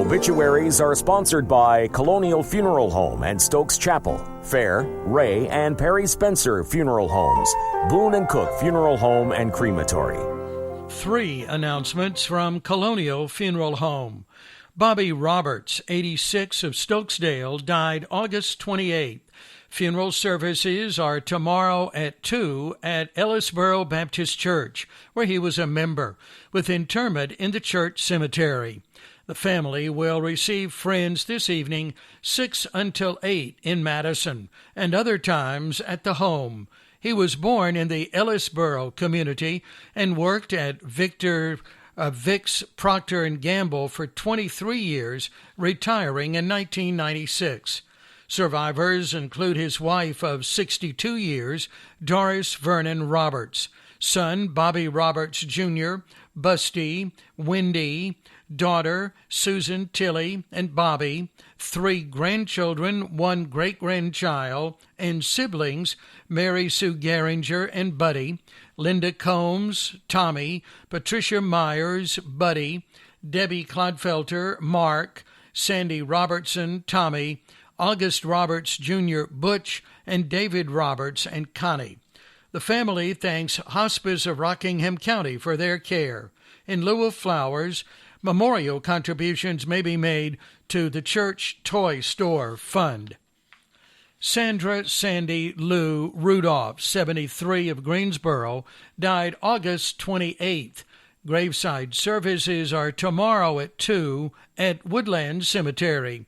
Obituaries are sponsored by Colonial Funeral Home and Stokes Chapel, Fair, Ray, and Perry Spencer Funeral Homes, Boone & Cook Funeral Home and Crematory. 3 announcements from Colonial Funeral Home. Bobby Roberts, 86, of Stokesdale, died August 28th. Funeral services are tomorrow at 2 at Ellisboro Baptist Church, where he was a member, with interment in the church cemetery. The family will receive friends this evening, 6 until 8 in Madison, and other times at the home. He was born in the Ellisboro community and worked at Vicks Procter & Gamble for 23 years, retiring in 1996. Survivors include his wife of 62 years, Doris Vernon Roberts, son Bobby Roberts Jr., Busty, Wendy, daughter Susan Tilley and Bobby, 3 grandchildren, 1 great-grandchild, and siblings Mary Sue Geringer and Buddy, Linda Combs, Tommy, Patricia Myers, Buddy, Debbie Clodfelter, Mark, Sandy Robertson, Tommy, August Roberts Jr., Butch, and David Roberts and Connie. The family thanks Hospice of Rockingham County for their care. In lieu of flowers, memorial contributions may be made to the Church Toy Store Fund. Sandra Sandy Lou Rudolph, 73, of Greensboro, died August 28th. Graveside services are tomorrow at 2 at Woodland Cemetery.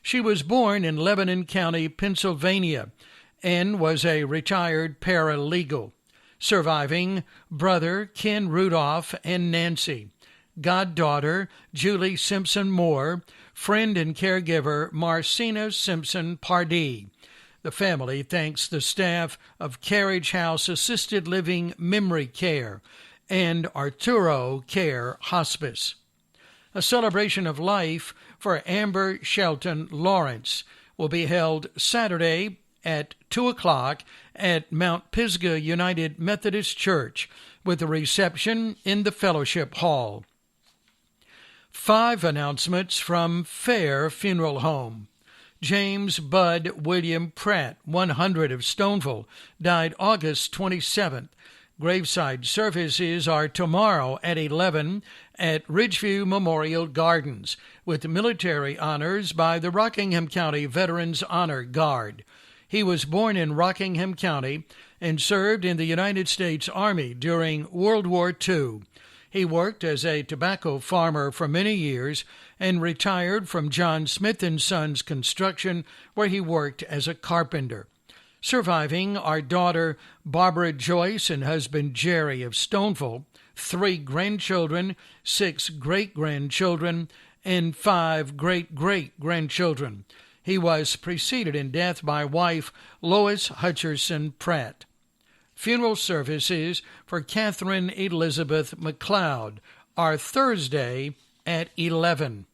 She was born in Lebanon County, Pennsylvania, and was a retired paralegal. Surviving brother Ken Rudolph and Nancy. Goddaughter Julie Simpson Moore. Friend and caregiver Marcina Simpson Pardee. The family thanks the staff of Carriage House Assisted Living Memory Care and Arturo Care Hospice. A celebration of life for Amber Shelton Lawrence will be held Saturday at 2 o'clock at Mount Pisgah United Methodist Church with a reception in the Fellowship Hall. 5 announcements from Fair Funeral Home. James Bud William Pratt, 100, of Stoneville, died August 27th. Graveside services are tomorrow at 11 at Ridgeview Memorial Gardens, with military honors by the Rockingham County Veterans Honor Guard. He was born in Rockingham County and served in the United States Army during World War II. He worked as a tobacco farmer for many years and retired from John Smith & Sons Construction, where he worked as a carpenter. Surviving are daughter Barbara Joyce and husband Jerry of Stoneville, 3 grandchildren, 6 great-grandchildren, and 5 great-great-grandchildren. He was preceded in death by wife Lois Hutcherson Pratt. Funeral services for Catherine Elizabeth McLeod are Thursday at 11.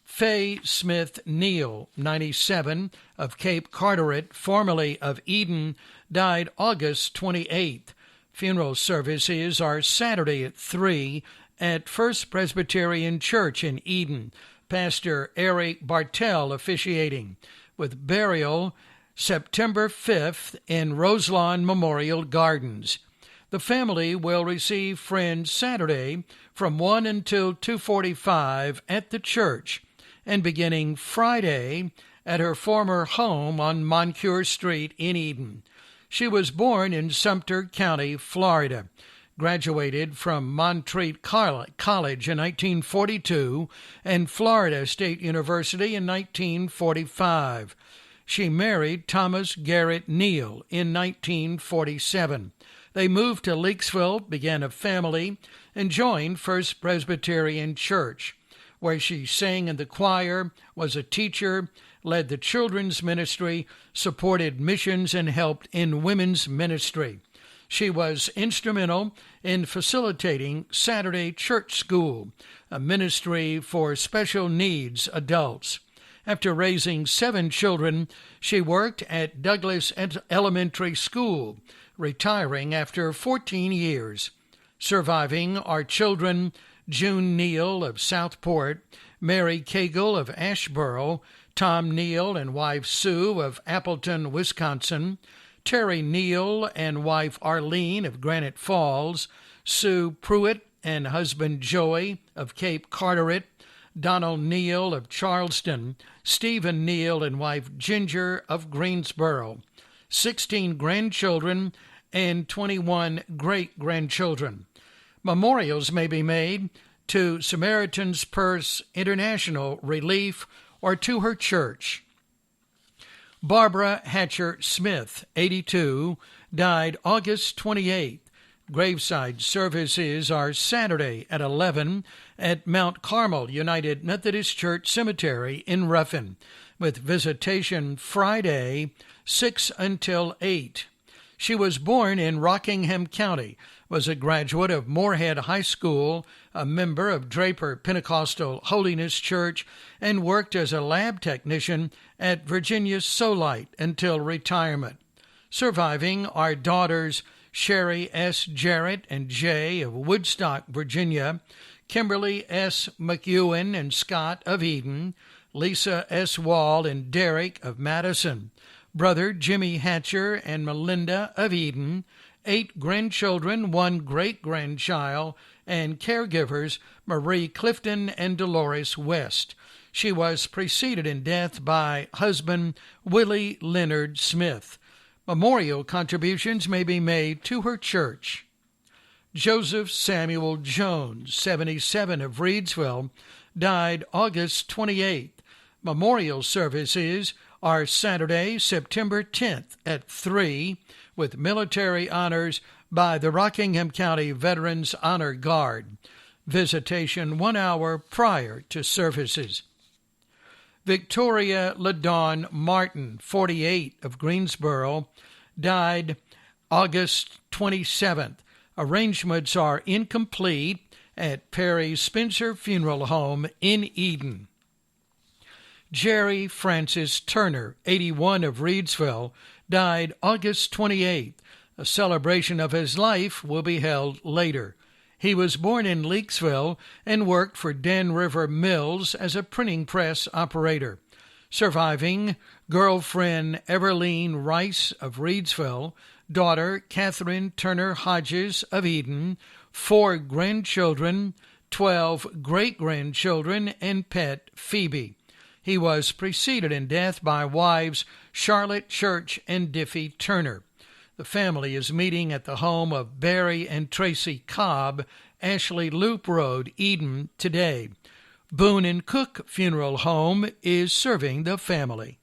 Faye Smith Neal, 97, of Cape Carteret, formerly of Eden, died August 28th. Funeral services are Saturday at 3 at First Presbyterian Church in Eden, Pastor Eric Bartell officiating, with burial September 5th in Roselawn Memorial Gardens. The family will receive friends Saturday from 1 until 2:45 at the church, and beginning Friday at her former home on Moncure Street in Eden. She was born in Sumter County, Florida, graduated from Montreat College in 1942 and Florida State University in 1945. She married Thomas Garrett Neal in 1947. They moved to Leakesville, began a family, and joined First Presbyterian Church, where she sang in the choir, was a teacher, led the children's ministry, supported missions, and helped in women's ministry. She was instrumental in facilitating Saturday Church School, a ministry for special needs adults. After raising 7 children, she worked at Douglas Elementary School, retiring after 14 years. Surviving are children June Neal of Southport, Mary Cagle of Asheboro, Tom Neal and wife Sue of Appleton, Wisconsin, Terry Neal and wife Arlene of Granite Falls, Sue Pruitt and husband Joey of Cape Carteret, Donald Neal of Charleston, Stephen Neal and wife Ginger of Greensboro, 16 grandchildren and 21 great-grandchildren. Memorials may be made to Samaritan's Purse International Relief or to her church. Barbara Hatcher Smith, 82, died August 28th. Graveside services are Saturday at 11 at Mount Carmel United Methodist Church Cemetery in Ruffin, with visitation Friday, 6 until 8. She was born in Rockingham County, was a graduate of Moorhead High School, a member of Draper Pentecostal Holiness Church, and worked as a lab technician at Virginia Solite until retirement. Surviving are daughters Sherry S. Jarrett and Jay of Woodstock, Virginia, Kimberly S. McEwen and Scott of Eden, Lisa S. Wall and Derek of Madison, brother Jimmy Hatcher and Melinda of Eden, 8 grandchildren, 1 great-grandchild, and caregivers Marie Clifton and Dolores West. She was preceded in death by husband Willie Leonard Smith. Memorial contributions may be made to her church. Joseph Samuel Jones, 77 of Reedsville, died August 28th. Memorial services are Saturday, September 10th at 3, with military honors by the Rockingham County Veterans Honor Guard. Visitation 1 hour prior to services. Victoria LaDawn Martin, 48, of Greensboro, died August 27th. Arrangements are incomplete at Perry Spencer Funeral Home in Eden. Jerry Francis Turner, 81, of Reedsville, died August 28th. A celebration of his life will be held later. He was born in Leakesville and worked for Dan River Mills as a printing press operator. Surviving, girlfriend Everline Rice of Reedsville, daughter Catherine Turner Hodges of Eden, 4 grandchildren, 12 great-grandchildren, and pet Phoebe. He was preceded in death by wives Charlotte Church and Diffie Turner. The family is meeting at the home of Barry and Tracy Cobb, Ashley Loop Road, Eden, today. Boone and Cook Funeral Home is serving the family.